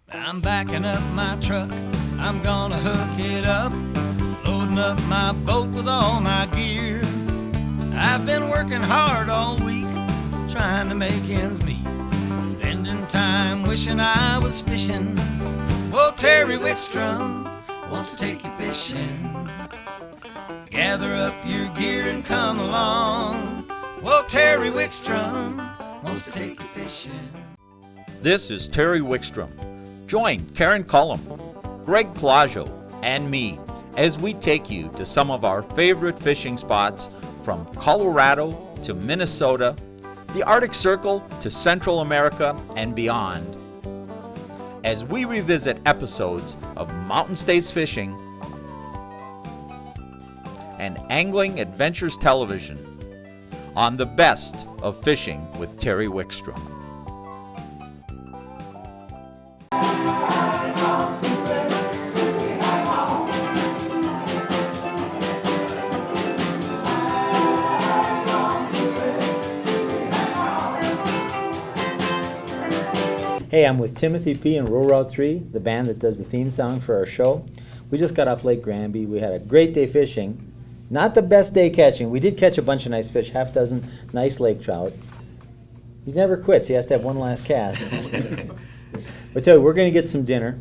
I'm backing up my truck, I'm gonna hook it up, loading up my boat with all my gear. I've been working hard all week, trying to make ends meet, spending time wishing I was fishing. Well, Terry Wickstrom wants to take you fishing. Gather up your gear and come along. Well, Terry Wickstrom wants to take you fishing. This is Terry Wickstrom. Join Karen Cullum, Greg Plaggio, and me as we take you to some of our favorite fishing spots from Colorado to Minnesota, the Arctic Circle to Central America and beyond. As we revisit episodes of Mountain States Fishing and Angling Adventures Television on the best of fishing with Terry Wickstrom. Hey, I'm with Timothy P. and Row Route 3, the band that does the theme song for our show. We just got off Lake Granby. We had a great day fishing. Not the best day catching. We did catch a bunch of nice fish, half dozen nice lake trout. He never quits. He has to have one last cast. But tell you, we're going to get some dinner.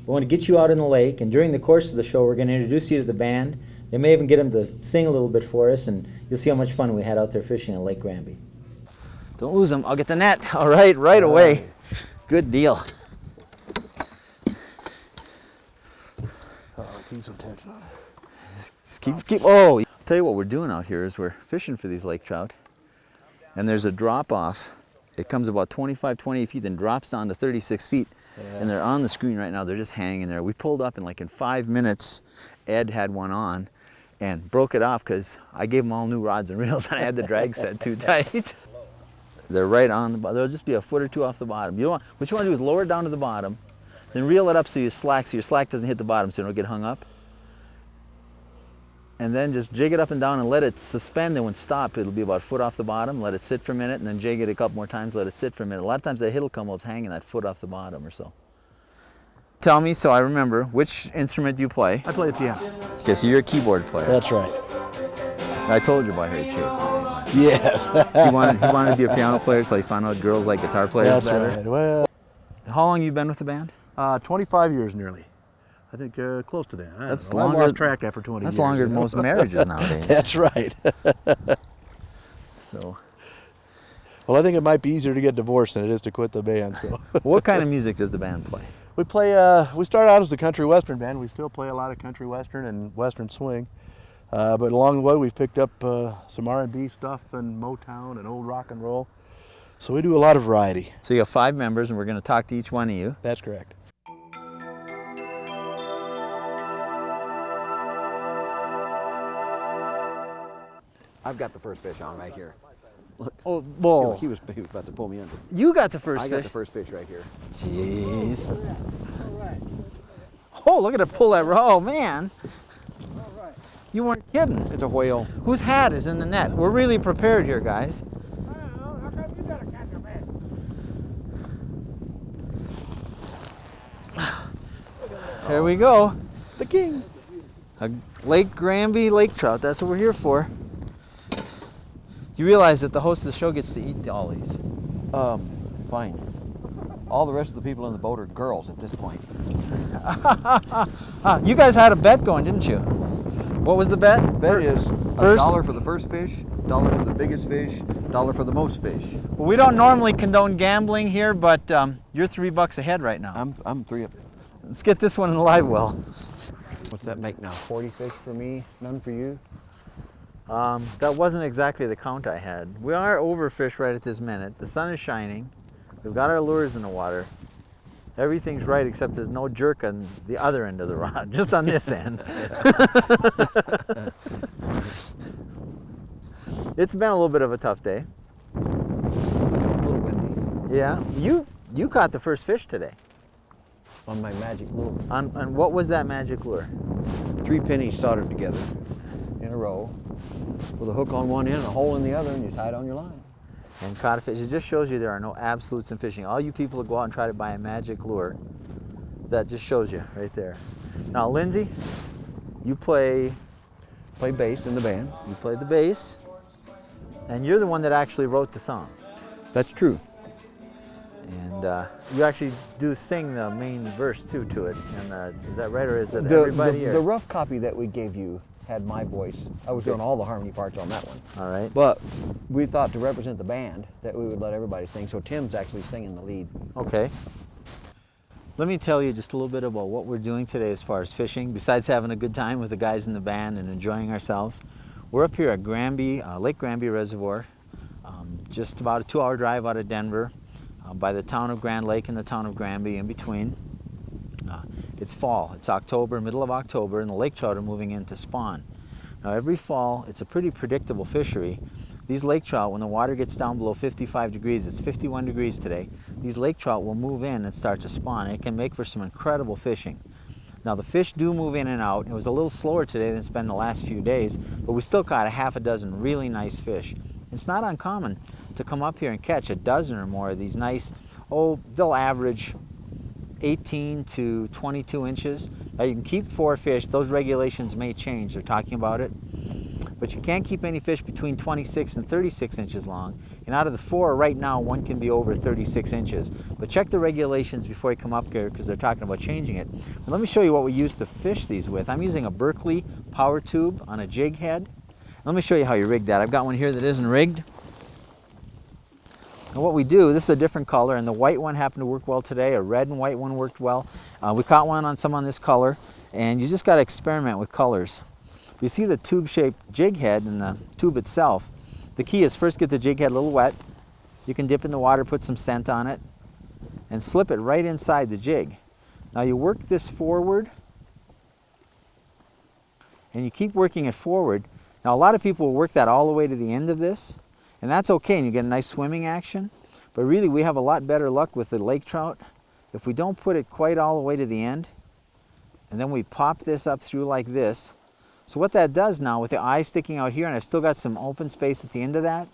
We want to get you out in the lake, and during the course of the show, we're going to introduce you to the band. They may even get them to sing a little bit for us, and you'll see how much fun we had out there fishing at Lake Granby. Don't lose them. I'll get the net. All right, right away. Good deal. Keep some tension on it. Just keep. Oh, I'll tell you what we're doing out here is we're fishing for these lake trout, and there's a drop off. It comes about 25, 28 feet, then drops down to 36 feet, and they're on the screen right now. They're just hanging there. We pulled up in 5 minutes. Ed had one on, and broke it off because I gave them all new rods and reels, and I had the drag set too tight. They're right on the bottom. They'll just be a foot or two off the bottom. What you want to do is lower it down to the bottom, then reel it up so your slack doesn't hit the bottom so you don't get hung up. And then just jig it up and down and let it suspend. Then when stop, it'll be about a foot off the bottom. Let it sit for a minute, and then jig it a couple more times, let it sit for a minute. A lot of times that hit'll come while it's hanging that foot off the bottom or so. Tell me so I remember, which instrument do you play? I play the piano. Okay, so you're a keyboard player. That's right. I told you about her shape. Yes. He wanted to be a piano player until he found out girls like guitar players That's better. right. Well, How long have you been with the band? 25 years nearly. I think close to that. That's I lost track after 20 years. That's longer than most marriages nowadays. That's right. So, Well, I think it might be easier to get divorced than it is to quit the band. So, what kind of music does the band play? we play. We started out as a country western band. We still play a lot of country western and western swing. But along the way, we've picked up some R&B stuff and Motown and old rock and roll. So we do a lot of variety. So you have 5 members, and we're going to talk to each one of you. That's correct. I've got the first fish on right here. Look, Oh, well, he was about to pull me under. you got the first I fish. got the first fish right here. Jeez. Oh, look at it pull that row. Oh, man. You weren't kidding. It's a whale. Whose hat is in the net? We're really prepared here, guys. Here we go. The king. A Lake Granby lake trout. That's what we're here for. You realize that the host of the show gets to eat all these. Fine. All the rest of the people in the boat are girls at this point. You guys had a bet going, didn't you? What was the bet? Bet is First- $1 for the first fish, $1 for the biggest fish, $1 for the most fish. Well, we don't normally condone gambling here, but you're $3 ahead right now. I'm 3 up. Let's get this one in the live well. What's that make now? 40 fish for me, none for you? That wasn't exactly the count I had. We are overfished right at this minute. The sun is shining. We've got our lures in the water. Everything's right except there's no jerk on the other end of the rod, just on this end. It's been a little bit of a tough day. A little windy. Yeah, you caught the first fish today. On my magic lure. On what was that magic lure? 3 pennies soldered together in a row with a hook on one end and a hole in the other, and you tie it on your line. And caught a fish. It just shows you there are no absolutes in fishing. All you people that go out and try to buy a magic lure that just shows you right there. Now, Lindsay, you play bass in the band. You played the bass, and you're the one that actually wrote the song. That's true. And you actually do sing the main verse too to it. And is that right, or is it everybody? The rough copy that we gave you had my voice. I was doing all the harmony parts on that one. All right. But we thought to represent the band that we would let everybody sing. So Tim's actually singing the lead. Okay. Let me tell you just a little bit about what we're doing today as far as fishing. Besides having a good time with the guys in the band and enjoying ourselves, we're up here at Granby, Lake Granby Reservoir, just about a 2-hour drive out of Denver, by the town of Grand Lake and the town of Granby in between. It's fall. It's October, middle of October, and the lake trout are moving in to spawn. Now every fall, it's a pretty predictable fishery. These lake trout, when the water gets down below 55 degrees, it's 51 degrees today, these lake trout will move in and start to spawn. It can make for some incredible fishing. Now the fish do move in and out. It was a little slower today than it's been the last few days, but we still caught a half a dozen really nice fish. It's not uncommon to come up here and catch a dozen or more of these nice, they'll average 18 to 22 inches. Now you can keep 4 fish. Those regulations may change. They're talking about it. But you can't keep any fish between 26 and 36 inches long. And out of the 4 right now, 1 can be over 36 inches. But check the regulations before you come up here because they're talking about changing it. And let me show you what we use to fish these with. I'm using a Berkeley power tube on a jig head. Let me show you how you rig that. I've got one here that isn't rigged. And what we do, this is a different color, and the white one happened to work well today. A red and white one worked well. We caught one on some on this color, and you just got to experiment with colors. You see the tube-shaped jig head and the tube itself. The key is first get the jig head a little wet. You can dip in the water, put some scent on it, and slip it right inside the jig. Now you work this forward, and you keep working it forward. Now a lot of people will work that all the way to the end of this, and that's okay, and you get a nice swimming action. But really, we have a lot better luck with the lake trout if we don't put it quite all the way to the end, and then we pop this up through like this. So what that does now, with the eye sticking out here, and I've still got some open space at the end of that,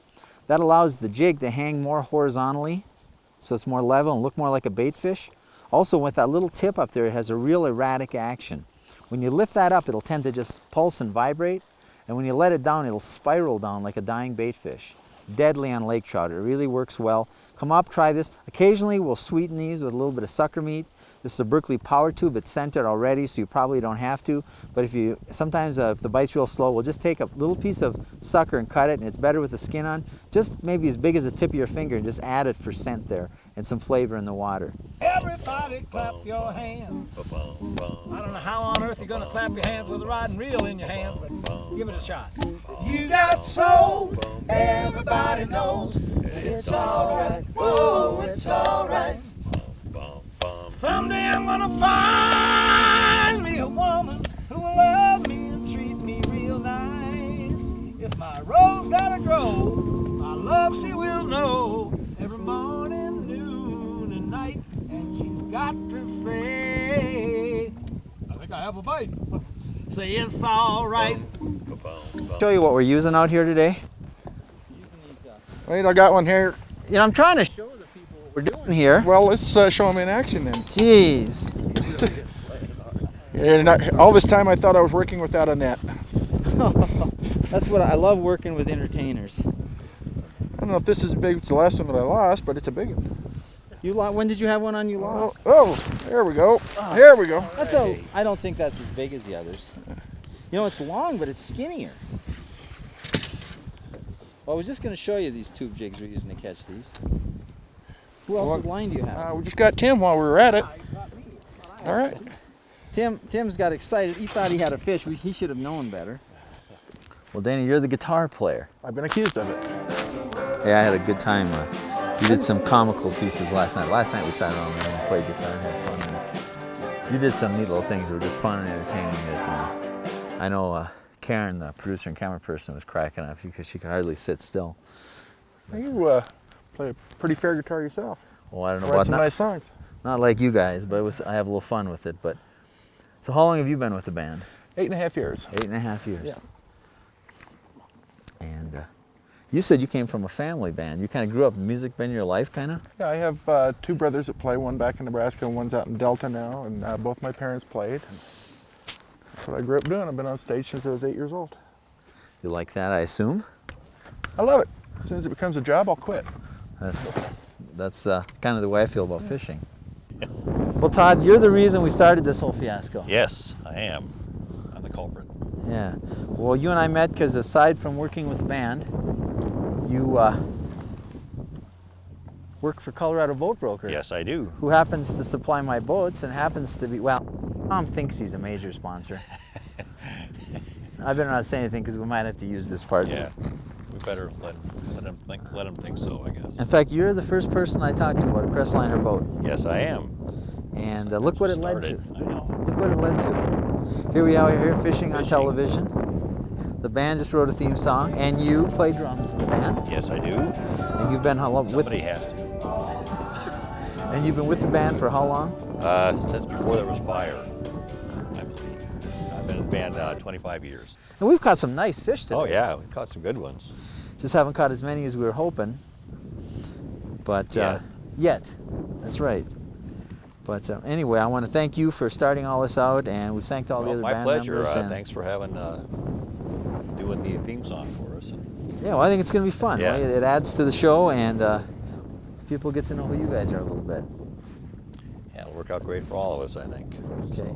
that allows the jig to hang more horizontally, so it's more level and look more like a bait fish. Also, with that little tip up there, it has a real erratic action. When you lift that up, it'll tend to just pulse and vibrate, and when you let it down, it'll spiral down like a dying bait fish. Deadly on lake trout. It really works well. Come up, try this. Occasionally we'll sweeten these with a little bit of sucker meat. This is a Berkeley power tube. It's scented already, so you probably don't have to. But if sometimes if the bite's real slow, we'll just take a little piece of sucker and cut it, and it's better with the skin on. Just maybe as big as the tip of your finger, and just add it for scent there and some flavor in the water. Everybody clap your hands. I don't know how on earth you're gonna clap your hands with a rod and reel in your hands, but give it a shot. You got soul, everybody knows it's alright. Oh, it's alright. Someday I'm gonna find me a woman who will love me and treat me real nice. If my rose gotta grow, my love she will know every morning, noon, and night. And she's got to say, I think I have a bite. Say it's alright. Show you what we're using out here today. Wait, I got one here. You know, I'm trying to show the people what we're doing here. Well, let's show them in action then. Jeez. And all this time I thought I was working without a net. That's what I love, working with entertainers. I don't know if this is big. It's the last one that I lost, but it's a big one. When did you have one on you lost? Oh, there we go. There we go. I don't think that's as big as the others. You know, it's long, but it's skinnier. Well, I was just going to show you these tube jigs we're using to catch these. Who else's line do you have? We just got Tim while we were at it. All right. Tim's got excited. He thought he had a fish. He should have known better. Well, Danny, you're the guitar player. I've been accused of it. Yeah, I had a good time. We did some comical pieces last night. Last night we sat around and played guitar and had fun. And you did some neat little things that were just fun and entertaining. I know Karen, the producer and camera person, was cracking up because she could hardly sit still. You play a pretty fair guitar yourself. Well, I don't know Write about some nice songs. Not like you guys, but I have a little fun with it. But so, how long have you been with the band? 8.5 years. 8.5 years. Yeah. And You said you came from a family band. You kind of grew up, music been your life, kind of? Yeah, I have 2 brothers that play, one back in Nebraska and one's out in Delta now, and both my parents played. And that's what I grew up doing. I've been on stage since I was 8 years old. You like that, I assume? I love it. As soon as it becomes a job, I'll quit. That's kind of the way I feel about fishing. Well, Todd, you're the reason we started this whole fiasco. Yes, I am. I'm the culprit. Yeah. Well, you and I met because aside from working with the band, you work for Colorado Boat Broker. Yes, I do. Who happens to supply my boats and happens to be, well, Tom thinks he's a major sponsor. I better not say anything because we might have to use this part. Yeah, we better let him think so, I guess. In fact, you're the first person I talked to about a Crestliner boat. Yes, I am. And look what it led to. I know. Look what it led to. Here we are here fishing on television. The band just wrote a theme song, and you play drums in the band. Yes, I do. And you've been with. Somebody has to. And you've been with the band for how long? Since before there was fire, I believe. I've been in the band 25 years. And we've caught some nice fish today. Oh yeah, we caught some good ones. Just haven't caught as many as we were hoping. But yet, that's right. But anyway, I want to thank you for starting all this out, and we've thanked all the other band members. My pleasure. Thanks for having doing the theme song for us. Yeah, well, I think it's going to be fun. Yeah. Right? It adds to the show, and people get to know who you guys are a little bit. Yeah, it'll work out great for all of us, I think. Okay.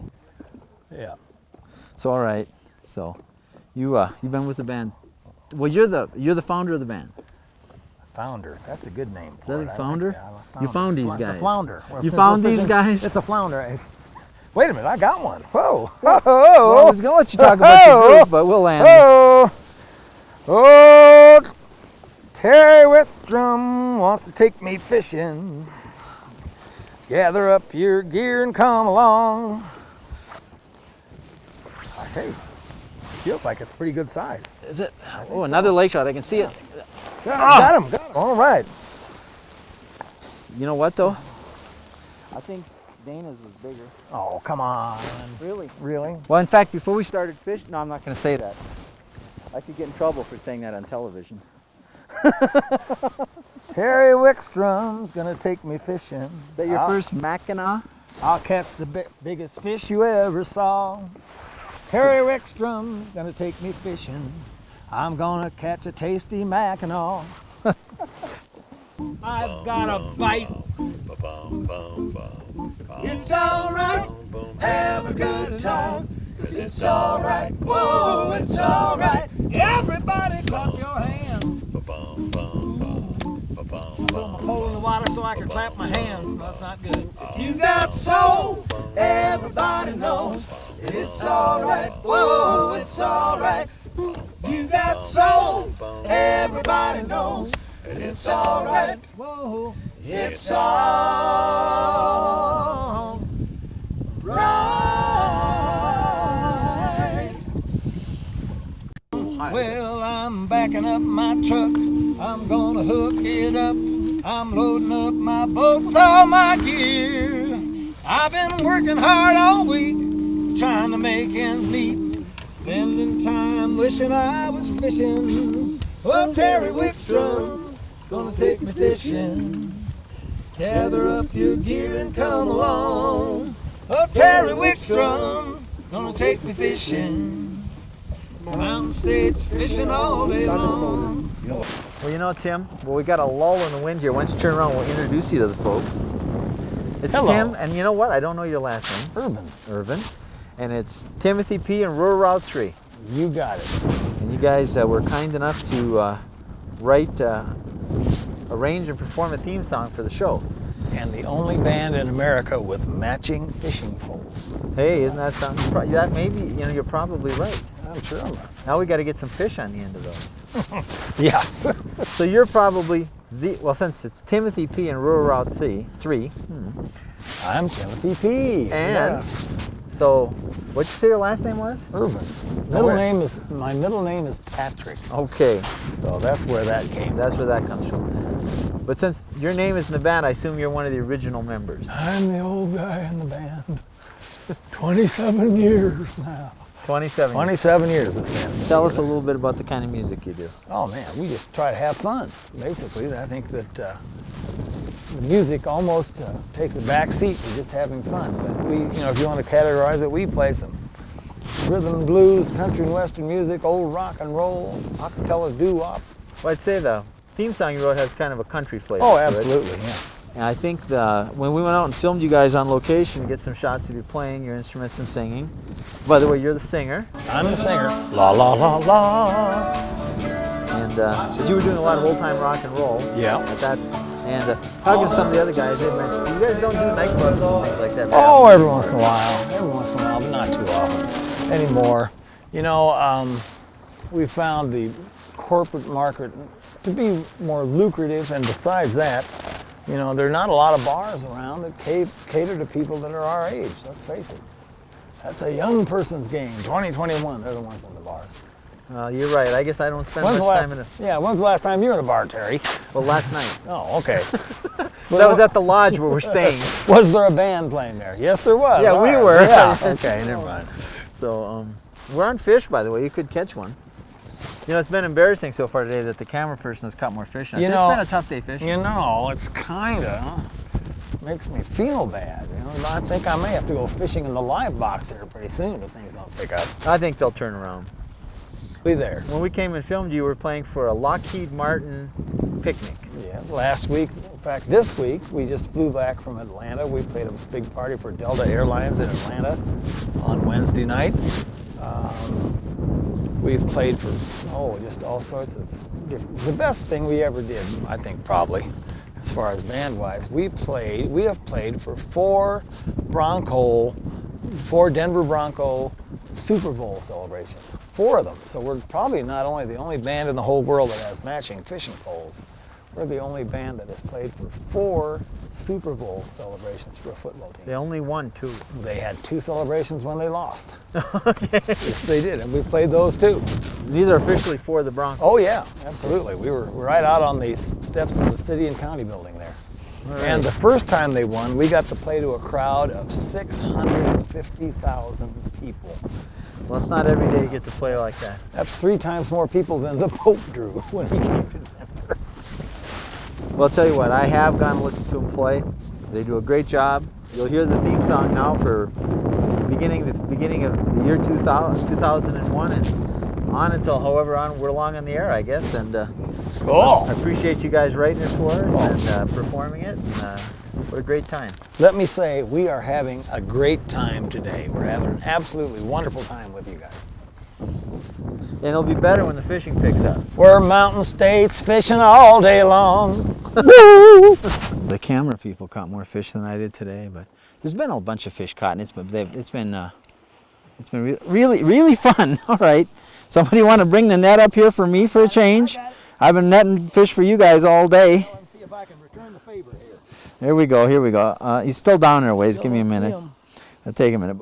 Yeah. So all right. So you've been with the band. Well, you're the founder of the band. Founder. That's a good name. Is that a founder? You found these guys. The flounder. You found these guys? It's a flounder. Wait a minute, I got one. Whoa. Well, I was going to let you talk about your group, but we'll land this. Oh, Terry Wickstrom wants to take me fishing. Gather up your gear and come along. Hey, feels like it's pretty good size. Is it? Oh, another lake trout. I can see it. Got him. All right. You know what, though? I think Dana's was bigger. Oh, come on. Really? Really? Well, in fact, before we started fishing, no, I'm not going to say that. I could get in trouble for saying that on television. Terry Wickstrom's gonna take me fishing. Is that your first Mackinac? I'll catch the biggest fish you ever saw. Terry Wickstrom's gonna take me fishing. I'm gonna catch a tasty Mackinac. I've got a bite. It's alright, have a good time, 'cause it's alright, whoa, it's alright. Everybody clap your hands. Put my pole in the water so I can clap my hands. No, that's not good. You got soul, everybody knows that it's alright, whoa, it's alright. You got soul, everybody knows that it's alright, Whoa. it's all right. Well, I'm backing up my truck. I'm gonna hook it up. I'm loading up my boat with all my gear. I've been working hard all week, trying to make ends meet. Spending time wishing I was fishing. Oh, Terry Wickstrom, gonna take me fishing. Gather up your gear and come along. Oh, Terry Wickstrom, gonna take me fishing. Mountain States fishing all day long. Well, you know, Tim, we got a lull in the wind here. Why don't you turn around? We'll introduce you to the folks. It's Hello. Tim, and you know what? I don't know your last name. Irvin. And it's Timothy P. and Rural Route 3. You got it. And you guys were kind enough to write, arrange, and perform a theme song for the show. And the only band in America with matching fishing poles. Hey, isn't that something? That maybe, you know, you're probably right. I'm sure I'm Now we got to get some fish on the end of those. Yes. So you're probably well, since it's Timothy P. and Rural Route 3. I'm Timothy P. And so, what'd you say your last name was? Irvin. My middle name is Patrick. Okay, So that's where that came that's where that comes from. But since your name is in the band, I assume you're one of the original members. I'm the old guy in the band. 27 years now. 27 years. 27 years it's been. Tell us a little bit about the kind of music you do. Oh man, we just try to have fun, basically. I think that the music almost takes a back seat to just having fun. But we, if you want to categorize it, we play some rhythm and blues, country and western music, old rock and roll, acapella doo-wop. Well, I'd say the theme song you wrote has kind of a country flavor. Oh, to it. absolutely, yeah. And I think when we went out and filmed you guys on location to get some shots of you playing your instruments and singing. By the way, you're the singer. I'm the singer. La la la la. And so you were doing a lot of old-time rock and roll. Yeah. At that. And talking to some of the other guys, they mentioned, you guys don't do nightclubs and things like that. Oh, every once in a while. Every once in a while, but not too often anymore. We found the corporate market to be more lucrative, and besides that, there are not a lot of bars around that cater to people that are our age. Let's face it. That's a young person's game. 2021, they're the ones in the bars. You're right. I guess I don't spend much time in it. Yeah, when's the last time you were in a bar, Terry? Well, last night. Oh, okay. That was at the lodge where we're staying. Was there a band playing there? Yes, there was. Yeah, we were. Yeah. Okay, never mind. So we're on fish, by the way. You could catch one. It's been embarrassing so far today that the camera person has caught more fish. It's been a tough day fishing. It's kind of makes me feel bad. I think I may have to go fishing in the live box here pretty soon if things don't pick up. I think they'll turn around. Be there. When we came and filmed you were playing for a Lockheed Martin picnic. Yeah, last week, in fact this week, we just flew back from Atlanta. We played a big party for Delta Airlines in Atlanta on Wednesday night. We've played for, just all sorts of different, the best thing we ever did, I think probably, as far as band-wise, we have played for four Denver Bronco Super Bowl celebrations. 4 of them. So we're probably not only the only band in the whole world that has matching fishing poles, we're the only band that has played for 4 Super Bowl celebrations for a football team. They only won 2. They had 2 celebrations when they lost. Okay. Yes, they did, and we played those too. These are officially for the Broncos. Oh yeah, absolutely. We were right out on the steps of the city and county building there. Right. And the first time they won, we got to play to a crowd of 650,000 people. Well, it's not every day you get to play like that. That's 3 times more people than the Pope drew when he came to Denver. Well, I'll tell you what, I have gone and listened to them play. They do a great job. You'll hear the theme song now for beginning of the year 2001 and on until however we're long on the air, I guess. And cool. I appreciate you guys writing it for us and performing it. What a great time. Let me say, we are having a great time today. We're having an absolutely wonderful time with you guys. And it'll be better when the fishing picks up. We're Mountain States fishing all day long. Woo! The camera people caught more fish than I did today, but there's been a bunch of fish caught, and it's been really fun. All right, somebody want to bring the net up here for me for a change? I've been netting fish for you guys all day. See if I can return the favor here. Here we go. He's still down there a ways. Give me a minute. It'll take a minute.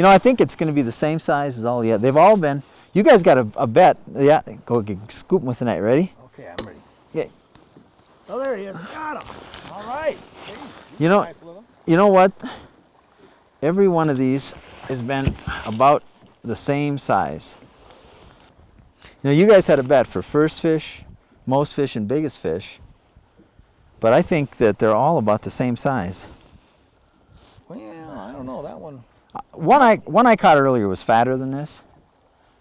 I think it's going to be the same size as all the others. They've all been. You guys got a bet. Yeah, go scoop them with the net. Ready? Okay, I'm ready. Yeah. Oh, there he is. Got him. All right. You know what? Every one of these has been about the same size. You guys had a bet for first fish, most fish, and biggest fish. But I think that they're all about the same size. Well, I don't know that one. One I caught earlier was fatter than this,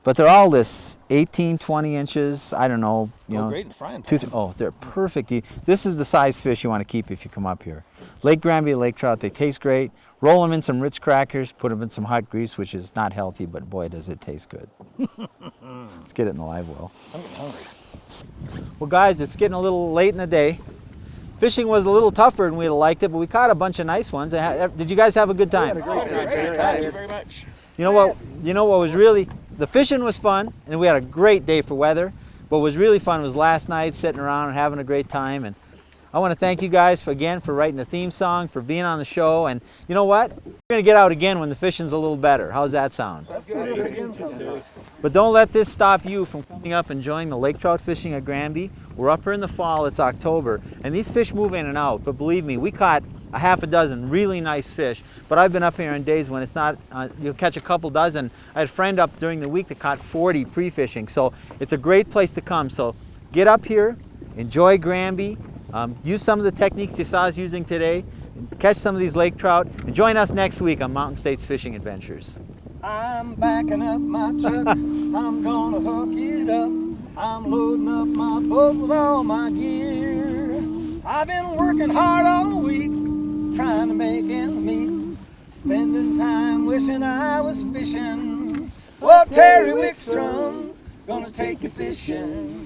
but they're all this 18, 20 inches. I don't know. Great in the frying pan. They're perfect. This is the size fish you want to keep if you come up here. Lake Granby, Lake Trout. They taste great. Roll them in some Ritz crackers. Put them in some hot grease, which is not healthy, but boy, does it taste good. Let's get it in the live well. I'm getting hungry. Well, guys, it's getting a little late in the day. Fishing was a little tougher than we'd have liked it, but we caught a bunch of nice ones. Did you guys have a good time? We had a great day. Thank you very much. You know what was really, the fishing was fun, and we had a great day for weather. What was really fun was last night sitting around and having a great time. And I want to thank you guys again for writing the theme song, for being on the show, and you know what? We're going to get out again when the fishing's a little better. How's that sound? Let's do this again sometime. But don't let this stop you from coming up and enjoying the lake trout fishing at Granby. We're up here in the fall, it's October, and these fish move in and out. But believe me, we caught a half a dozen really nice fish. But I've been up here on days when it's not, you'll catch a couple dozen. I had a friend up during the week that caught 40 pre-fishing. So it's a great place to come. So get up here, enjoy Granby, use some of the techniques you saw us using today, catch some of these lake trout, and join us next week on Mountain States Fishing Adventures. I'm backing up my truck, I'm gonna hook it up. I'm loading up my boat with all my gear. I've been working hard all week, trying to make ends meet, spending time wishing I was fishing. Well, Terry Wickstrom's gonna take you fishing.